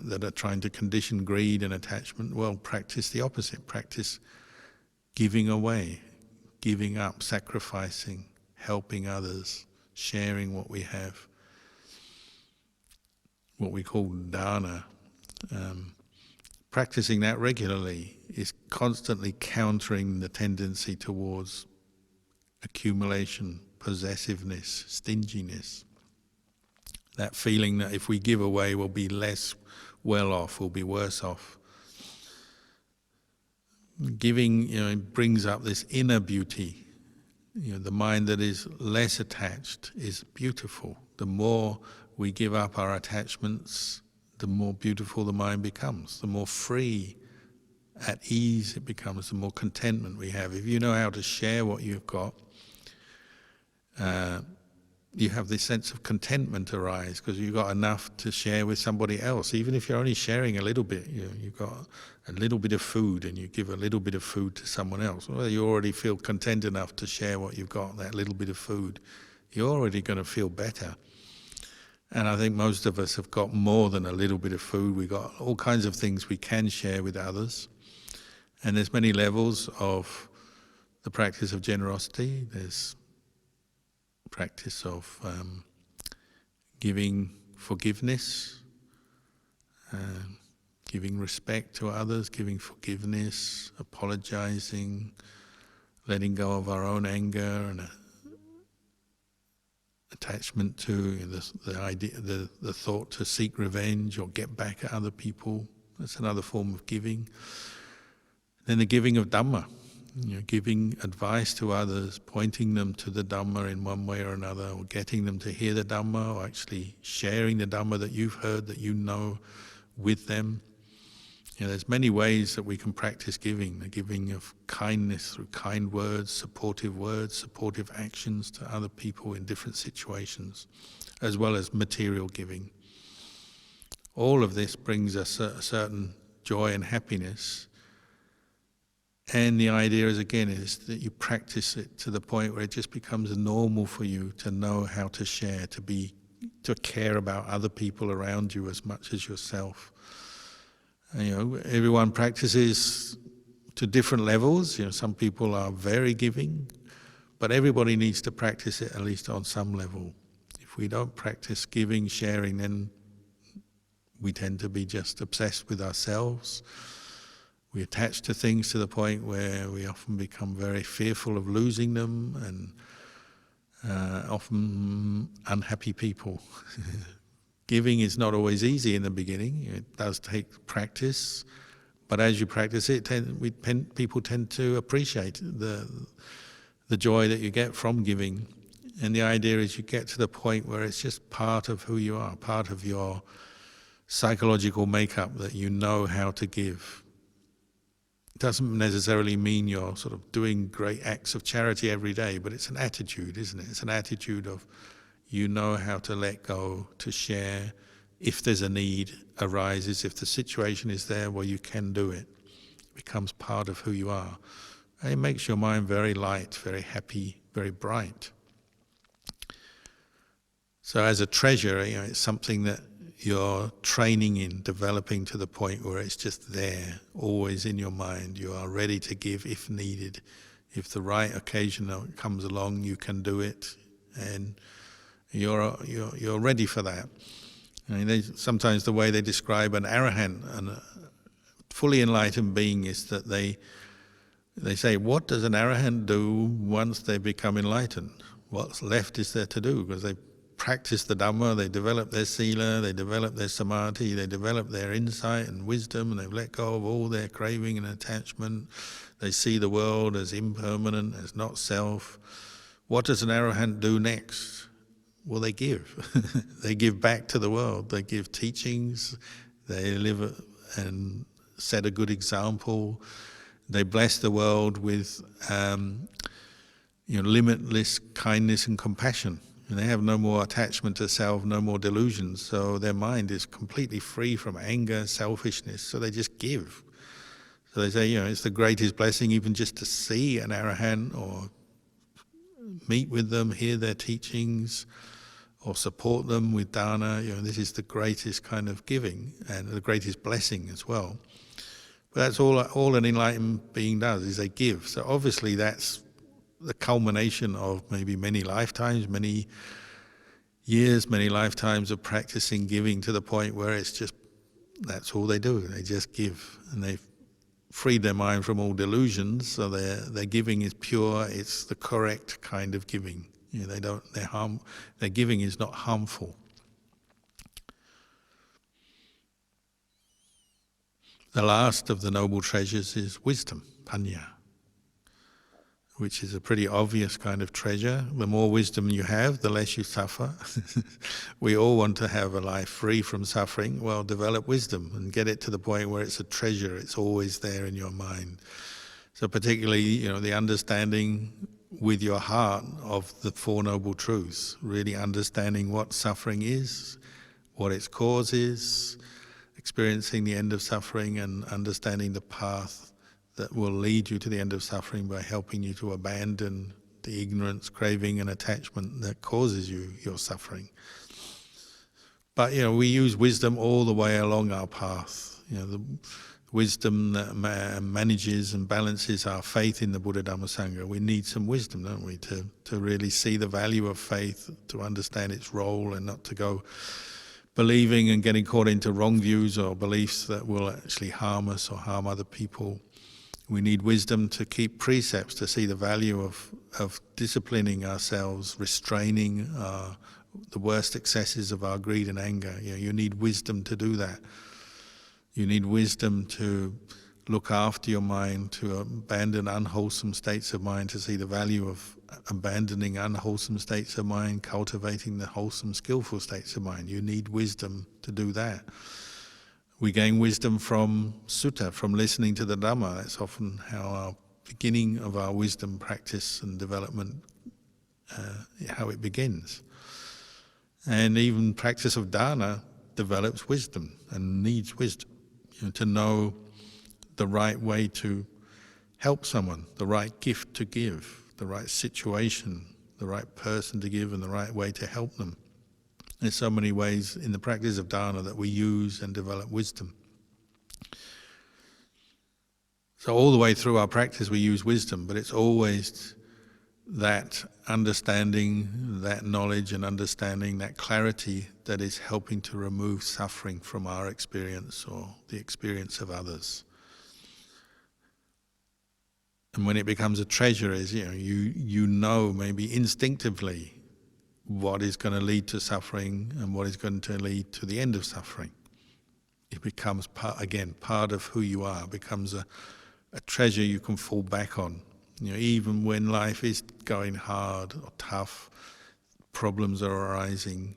that are trying to condition greed and attachment. Well, practice the opposite. Practice giving away, giving up, sacrificing, helping others, sharing what we have, what we call dana. Practicing that regularly is constantly countering the tendency towards accumulation, possessiveness, stinginess. That feeling that if we give away, we'll be less well off, we'll be worse off. Giving, brings up this inner beauty. The mind that is less attached is beautiful. The more we give up our attachments, the more beautiful the mind becomes. The more free, at ease it becomes, the more contentment we have. If you know how to share what you've got, you have this sense of contentment arise because you've got enough to share with somebody else. Even if you're only sharing a little bit, you've got a little bit of food and you give a little bit of food to someone else. Well, you already feel content enough to share what you've got, that little bit of food. You're already going to feel better. And I think most of us have got more than a little bit of food. We've got all kinds of things we can share with others. And there's many levels of the practice of generosity. There's practice of giving forgiveness, giving respect to others, giving forgiveness, apologizing, letting go of our own anger and attachment to the idea, the thought to seek revenge or get back at other people. That's another form of giving. Then the giving of Dhamma. Giving advice to others, pointing them to the Dhamma in one way or another, or getting them to hear the Dhamma, or actually sharing the Dhamma that you've heard, that you know, with them. There's many ways that we can practice giving. The giving of kindness through kind words, supportive actions to other people in different situations, as well as material giving. All of this brings us a certain joy and happiness. And the idea is that you practice it to the point where it just becomes normal for you to know how to share, to care about other people around you as much as yourself. Everyone practices to different levels. Some people are very giving, but everybody needs to practice it at least on some level. If we don't practice giving, sharing, then we tend to be just obsessed with ourselves. We attach to things to the point where we often become very fearful of losing them and often unhappy people. Giving is not always easy in the beginning. It does take practice, but as you practice it, people tend to appreciate the joy that you get from giving. And the idea is you get to the point where it's just part of who you are, part of your psychological makeup, that you know how to give. It doesn't necessarily mean you're sort of doing great acts of charity every day, but it's an attitude, isn't it? It's an attitude of you know how to let go, to share. If there's a need arises, if the situation is there where you can do it, it becomes part of who you are. And it makes your mind very light, very happy, very bright. So as a treasure, it's something that you're training in, developing to the point where it's just there, always in your mind. You are ready to give if needed. If the right occasion comes along, you can do it, and you're ready for that. Sometimes the way they describe an arahant, a fully enlightened being, is that they say, what does an arahant do once they become enlightened? What's left is there to do? Because they practice the Dhamma, they develop their sila, they develop their samadhi, they develop their insight and wisdom, and they've let go of all their craving and attachment. They see the world as impermanent, as not self. What does an arahant do next? Well, they give. They give back to the world. They give teachings. They live and set a good example. They bless the world with limitless kindness and compassion. And they have no more attachment to self, no more delusions. So their mind is completely free from anger, selfishness. So they just give. So they say, it's the greatest blessing even just to see an arahant or meet with them, hear their teachings, or support them with dana. This is the greatest kind of giving and the greatest blessing as well. But that's all an enlightened being does, is they give. So obviously that's the culmination of maybe many lifetimes, many years, many lifetimes of practicing giving to the point where it's just, that's all they do. They just give, and they've freed their mind from all delusions. So their giving is pure. It's the correct kind of giving. Their giving is not harmful. The last of the noble treasures is wisdom, panya, which is a pretty obvious kind of treasure. The more wisdom you have, the less you suffer. We all want to have a life free from suffering. Well, develop wisdom and get it to the point where it's a treasure. It's always there in your mind. So particularly, the understanding with your heart of the Four Noble Truths, really understanding what suffering is, what its cause is, experiencing the end of suffering, and understanding the path that will lead you to the end of suffering by helping you to abandon the ignorance, craving and attachment that causes you your suffering. But we use wisdom all the way along our path. The wisdom that manages and balances our faith in the Buddha, Dhamma, Sangha. We need some wisdom, don't we, to really see the value of faith, to understand its role, and not to go believing and getting caught into wrong views or beliefs that will actually harm us or harm other people. We need wisdom to keep precepts, to see the value of disciplining ourselves, restraining the worst excesses of our greed and anger. You need wisdom to do that. You need wisdom to look after your mind, to abandon unwholesome states of mind, to see the value of abandoning unwholesome states of mind, cultivating the wholesome, skillful states of mind. You need wisdom to do that. We gain wisdom from sutta, from listening to the Dhamma. That's often how our beginning of our wisdom practice and development, how it begins. And even practice of dana develops wisdom and needs wisdom, to know the right way to help someone, the right gift to give, the right situation, the right person to give, and the right way to help them. There's so many ways in the practice of dana that we use and develop wisdom. So all the way through our practice we use wisdom, but it's always that understanding, that knowledge and understanding, that clarity that is helping to remove suffering from our experience or the experience of others. And when it becomes a treasure is, you know maybe instinctively what is going to lead to suffering and what is going to lead to the end of suffering. It becomes part of who you are, becomes a treasure you can fall back on. Even when life is going hard or tough, problems are arising,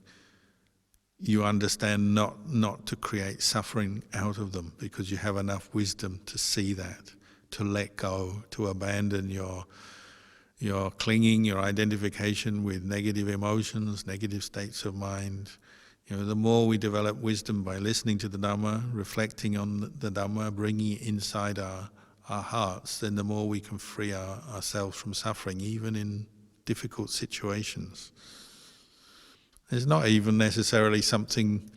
you understand not to create suffering out of them because you have enough wisdom to see that, to let go, to abandon your clinging, your identification with negative emotions, negative states of mind. The more we develop wisdom by listening to the Dhamma, reflecting on the Dhamma, bringing it inside our hearts, then the more we can free ourselves from suffering, even in difficult situations. It's not even necessarily something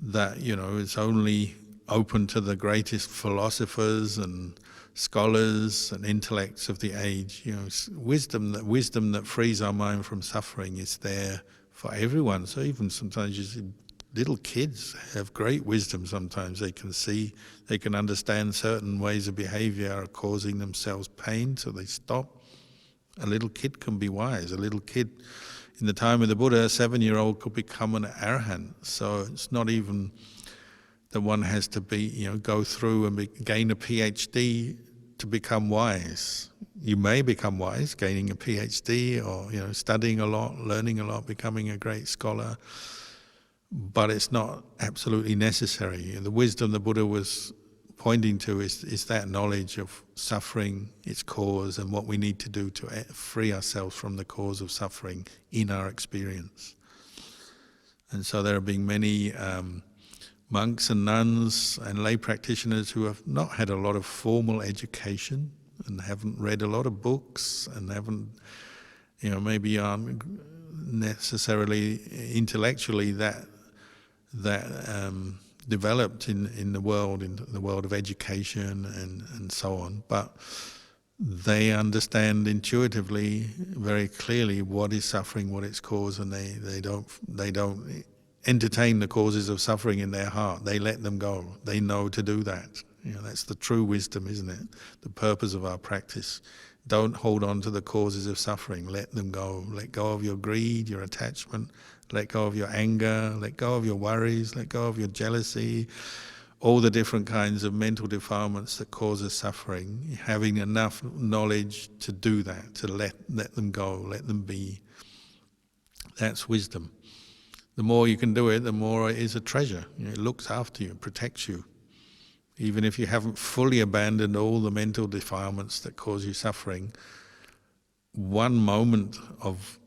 that, is only open to the greatest philosophers and scholars and intellects of the age. Wisdom that frees our mind from suffering is there for everyone. So even sometimes you see little kids have great wisdom. Sometimes they can see, they can understand certain ways of behavior are causing themselves pain, so they stop. A little kid can be wise. A little kid, in the time of the Buddha, a 7-year-old could become an arahant. So it's not even that one has to be, go through and gain a PhD to become wise. You may become wise, gaining a PhD or, studying a lot, learning a lot, becoming a great scholar, but it's not absolutely necessary. The wisdom the Buddha was pointing to is that knowledge of suffering, its cause, and what we need to do to free ourselves from the cause of suffering in our experience. And so there have been many monks and nuns and lay practitioners who have not had a lot of formal education and haven't read a lot of books and haven't, maybe aren't necessarily intellectually that developed in the world of education and so on. But they understand intuitively, very clearly, what is suffering, what its cause, and they don't entertain the causes of suffering in their heart. They let them go. They know to do that. That's the true wisdom, isn't it? The purpose of our practice. Don't hold on to the causes of suffering. Let them go. Let go of your greed, your attachment. Let go of your anger. Let go of your worries. Let go of your jealousy. All the different kinds of mental defilements that cause us suffering. Having enough knowledge to do that, to let them go, let them be. That's wisdom. The more you can do it, the more it is a treasure. It looks after you, protects you. Even if you haven't fully abandoned all the mental defilements that cause you suffering, one moment of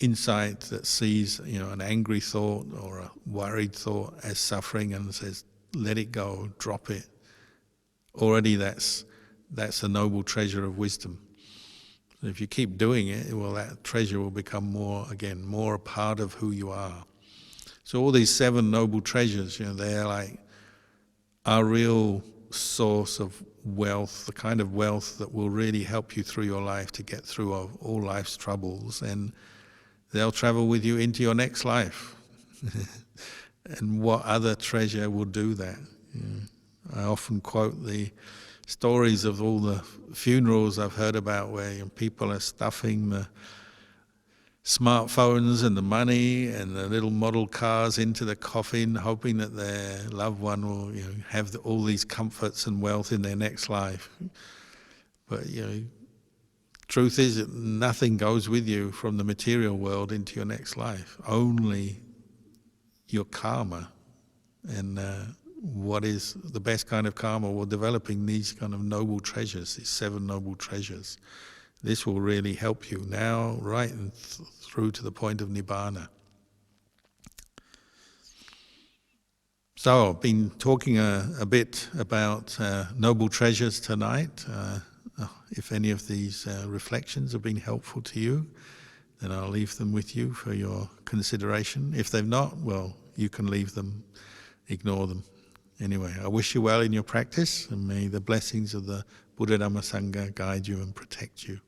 insight that sees, an angry thought or a worried thought as suffering and says, let it go, drop it. Already that's a noble treasure of wisdom. If you keep doing it, well, that treasure will become more a part of who you are. So all these 7 noble treasures, they're like our real source of wealth, the kind of wealth that will really help you through your life to get through all life's troubles, and they'll travel with you into your next life. And what other treasure will do that? I often quote the stories of all the funerals I've heard about where people are stuffing the smartphones and the money and the little model cars into the coffin, hoping that their loved one will have all these comforts and wealth in their next life. But truth is that nothing goes with you from the material world into your next life. Only your karma. And what is the best kind of karma? Well, developing these kind of noble treasures, these 7 noble treasures. This will really help you now, right and through to the point of Nibbana. So I've been talking a bit about noble treasures tonight. If any of these reflections have been helpful to you, then I'll leave them with you for your consideration. If they've not, well, you can leave them, ignore them. Anyway, I wish you well in your practice, and may the blessings of the Buddha Dhamma Sangha guide you and protect you.